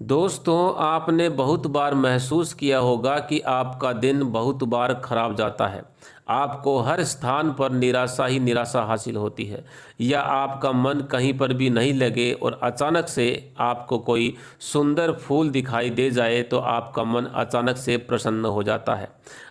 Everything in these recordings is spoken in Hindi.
दोस्तों, आपने बहुत बार महसूस किया होगा कि आपका दिन बहुत बार खराब जाता है। आपको हर स्थान पर निराशा ही निराशा हासिल होती है, या आपका मन कहीं पर भी नहीं लगे और अचानक से आपको कोई सुंदर फूल दिखाई दे जाए तो आपका मन अचानक से प्रसन्न हो जाता है।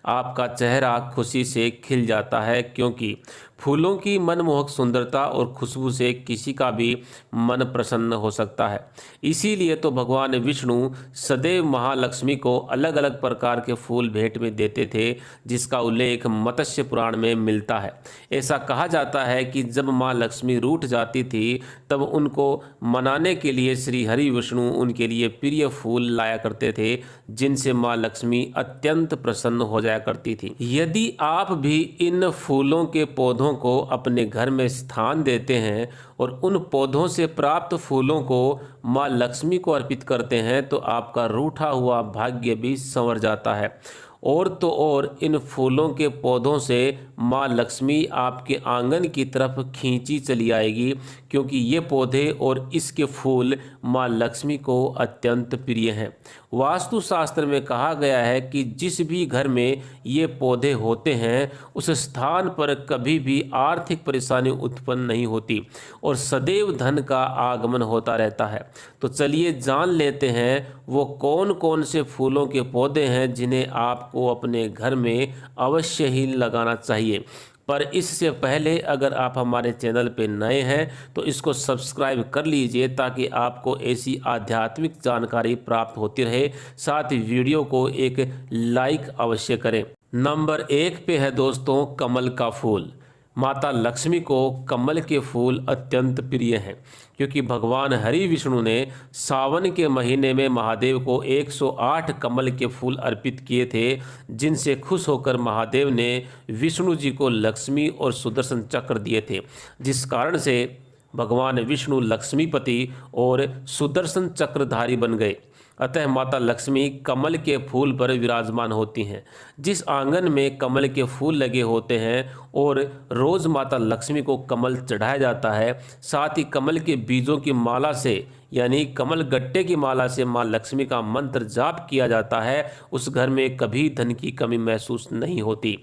आपका चेहरा खुशी से खिल जाता है, क्योंकि फूलों की मनमोहक सुंदरता और खुशबू से किसी का भी मन प्रसन्न हो सकता है। इसीलिए तो भगवान विष्णु सदैव महालक्ष्मी को अलग अलग प्रकार के फूल भेंट में देते थे, जिसका उल्लेख मत्स्य पुराण में मिलता है। ऐसा कहा जाता है कि जब माँ लक्ष्मी रूठ जाती थी, तब उनको मनाने के लिए श्री हरि विष्णु उनके लिए प्रिय फूल लाया करते थे, जिनसे माँ लक्ष्मी अत्यंत प्रसन्न हो जाया करती थी। यदि आप भी इन फूलों के पौधों को अपने घर में स्थान देते हैं और उन पौधों से प्राप्त फूलों को माँ लक्ष्मी को अर्पित करते हैं, तो आपका रूठा हुआ भाग्य भी संवर जाता है। और तो और इन फूलों के पौधों से माँ लक्ष्मी आपके आंगन की तरफ खींची चली आएगी, क्योंकि ये पौधे और इसके फूल माँ लक्ष्मी को अत्यंत प्रिय हैं। वास्तुशास्त्र में कहा गया है कि जिस भी घर में ये पौधे होते हैं, उस स्थान पर कभी भी आर्थिक परेशानी उत्पन्न नहीं होती और सदैव धन का आगमन होता रहता है। तो चलिए जान लेते हैं वो कौन कौन से फूलों के पौधे हैं जिन्हें आपको अपने घर में अवश्य ही लगाना चाहिए। पर इससे पहले अगर आप हमारे चैनल पे नए हैं तो इसको सब्सक्राइब कर लीजिए, ताकि आपको ऐसी आध्यात्मिक जानकारी प्राप्त होती रहे। साथ ही वीडियो को एक लाइक अवश्य करें। नंबर 1 पे है दोस्तों कमल का फूल। माता लक्ष्मी को कमल के फूल अत्यंत प्रिय हैं, क्योंकि भगवान हरि विष्णु ने सावन के महीने में महादेव को 108 कमल के फूल अर्पित किए थे, जिनसे खुश होकर महादेव ने विष्णु जी को लक्ष्मी और सुदर्शन चक्र दिए थे, जिस कारण से भगवान विष्णु लक्ष्मीपति और सुदर्शन चक्रधारी बन गए। अतः माता लक्ष्मी कमल के फूल पर विराजमान होती हैं। जिस आंगन में कमल के फूल लगे होते हैं और रोज़ माता लक्ष्मी को कमल चढ़ाया जाता है, साथ ही कमल के बीजों की माला से यानी कमल गट्टे की माला से माँ लक्ष्मी का मंत्र जाप किया जाता है, उस घर में कभी धन की कमी महसूस नहीं होती।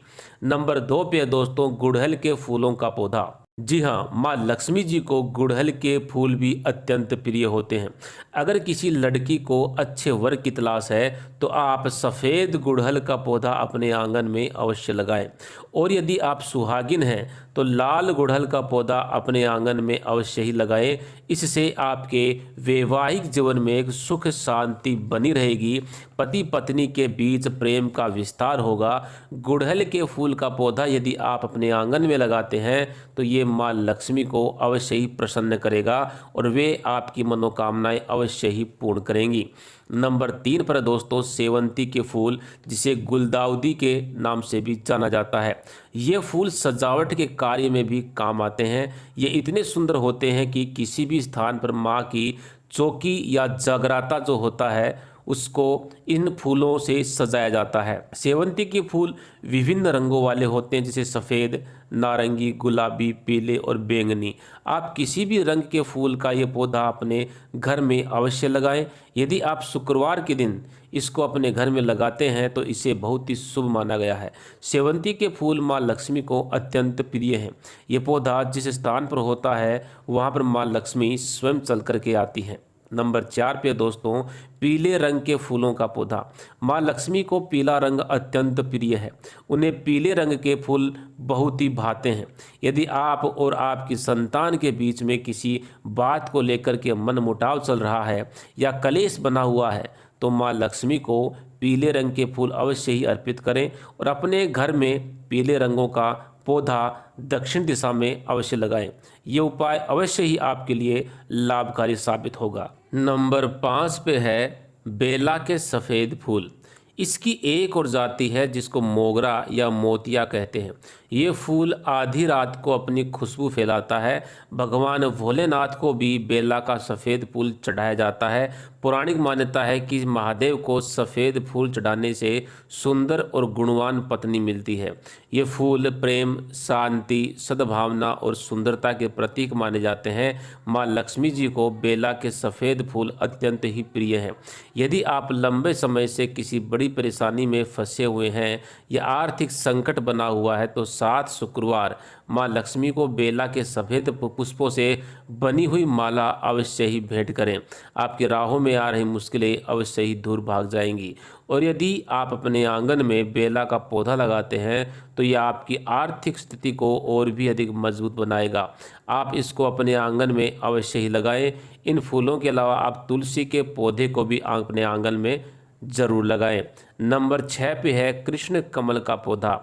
नंबर 2 पे दोस्तों गुड़हल के फूलों का पौधा। जी हाँ, माँ लक्ष्मी जी को गुड़हल के फूल भी अत्यंत प्रिय होते हैं। अगर किसी लड़की को अच्छे वर की तलाश है तो आप सफ़ेद गुड़हल का पौधा अपने आंगन में अवश्य लगाएं, और यदि आप सुहागिन हैं तो लाल गुड़हल का पौधा अपने आंगन में अवश्य ही लगाएं। इससे आपके वैवाहिक जीवन में एक सुख शांति बनी रहेगी, पति पत्नी के बीच प्रेम का विस्तार होगा। गुड़हल के फूल का पौधा यदि आप अपने आंगन में लगाते हैं तो ये माँ लक्ष्मी को अवश्य ही प्रसन्न करेगा और वे आपकी मनोकामनाएं अवश्य ही पूर्ण करेंगी। नंबर 3 पर दोस्तों सेवंती के फूल, जिसे गुलदाउदी के नाम से भी जाना जाता है। ये फूल सजावट के कार्य में भी काम आते हैं। ये इतने सुंदर होते हैं कि किसी भी स्थान पर माँ की चौकी या जगराता जो होता है उसको इन फूलों से सजाया जाता है। सेवंती के फूल विभिन्न रंगों वाले होते हैं, जैसे सफ़ेद, नारंगी, गुलाबी, पीले और बैंगनी। आप किसी भी रंग के फूल का ये पौधा अपने घर में अवश्य लगाएं। यदि आप शुक्रवार के दिन इसको अपने घर में लगाते हैं तो इसे बहुत ही शुभ माना गया है। सेवंती के फूल माँ लक्ष्मी को अत्यंत प्रिय हैं। ये पौधा जिस स्थान पर होता है वहाँ पर माँ लक्ष्मी स्वयं चल कर के आती हैं। नंबर 4 पे दोस्तों पीले रंग के फूलों का पौधा। माँ लक्ष्मी को पीला रंग अत्यंत प्रिय है। उन्हें पीले रंग के फूल बहुत ही भाते हैं। यदि आप और आपकी संतान के बीच में किसी बात को लेकर के मनमुटाव चल रहा है या कलेश बना हुआ है, तो माँ लक्ष्मी को पीले रंग के फूल अवश्य ही अर्पित करें और अपने घर में पीले रंगों का पौधा दक्षिण दिशा में अवश्य लगाएं। ये उपाय अवश्य ही आपके लिए लाभकारी साबित होगा। नंबर 5 पे है बेला के सफ़ेद फूल। इसकी एक और जाति है जिसको मोगरा या मोतिया कहते हैं। ये फूल आधी रात को अपनी खुशबू फैलाता है। भगवान भोलेनाथ को भी बेला का सफ़ेद फूल चढ़ाया जाता है। पौराणिक मान्यता है कि महादेव को सफ़ेद फूल चढ़ाने से सुंदर और गुणवान पत्नी मिलती है। ये फूल प्रेम, शांति, सद्भावना और सुंदरता के प्रतीक माने जाते हैं। माँ लक्ष्मी जी को बेला के सफ़ेद फूल अत्यंत ही प्रिय हैं। यदि आप लंबे समय से किसी बड़ी परेशानी में फंसे हुए हैं या आर्थिक संकट बना हुआ है तो 7 शुक्रवार माँ लक्ष्मी को बेला के सफ़ेद पुष्पों से बनी हुई माला अवश्य ही भेंट करें। आपकी राहों में आ रही मुश्किलें अवश्य ही दूर भाग जाएंगी। और यदि आप अपने आंगन में बेला का पौधा लगाते हैं तो यह आपकी आर्थिक स्थिति को और भी अधिक मजबूत बनाएगा। आप इसको अपने आंगन में अवश्य ही लगाएं। इन फूलों के अलावा आप तुलसी के पौधे को भी अपने आंगन में ज़रूर लगाएं। नंबर 6 पे है कृष्ण कमल का पौधा।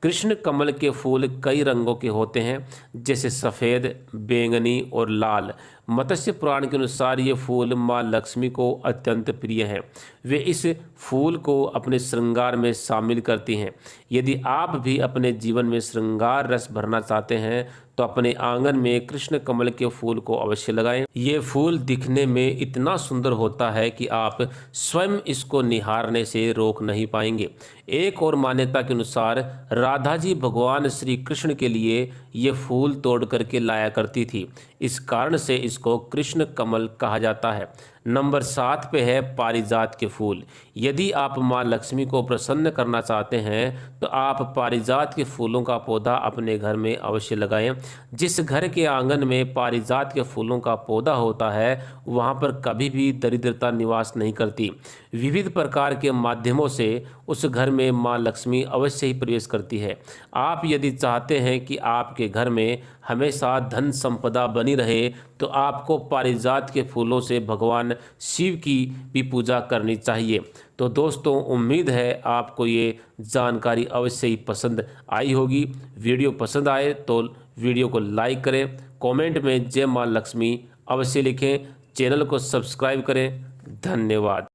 कृष्ण कमल के फूल कई रंगों के होते हैं, जैसे सफ़ेद, बैंगनी और लाल। मत्स्य पुराण के अनुसार ये फूल माँ लक्ष्मी को अत्यंत प्रिय हैं। वे इस फूल को अपने श्रृंगार में शामिल करती हैं। यदि आप भी अपने जीवन में श्रृंगार रस भरना चाहते हैं तो अपने आंगन में कृष्ण कमल के फूल को अवश्य लगाएं। ये फूल दिखने में इतना सुंदर होता है कि आप स्वयं इसको निहारने से रोक नहीं पाएंगे। एक और मान्यता के अनुसार राधा जी भगवान श्री कृष्ण के लिए ये फूल तोड़ करके लाया करती थी। इस कारण से इसको कृष्ण कमल कहा जाता है। नंबर 7 पे है पारिजात के फूल। यदि आप माँ लक्ष्मी को प्रसन्न करना चाहते हैं तो आप पारिजात के फूलों का पौधा अपने घर में अवश्य लगाएं। जिस घर के आंगन में पारिजात के फूलों का पौधा होता है वहाँ पर कभी भी दरिद्रता निवास नहीं करती। विविध प्रकार के माध्यमों से उस घर में माँ लक्ष्मी अवश्य ही प्रवेश करती है। आप यदि चाहते हैं कि आपके घर में हमेशा धन संपदा बनी रहे तो आपको पारिजात के फूलों से भगवान शिव की भी पूजा करनी चाहिए। तो दोस्तों, उम्मीद है आपको ये जानकारी अवश्य ही पसंद आई होगी। वीडियो पसंद आए तो वीडियो को लाइक करें, कमेंट में जय माँ लक्ष्मी अवश्य लिखें, चैनल को सब्सक्राइब करें। धन्यवाद।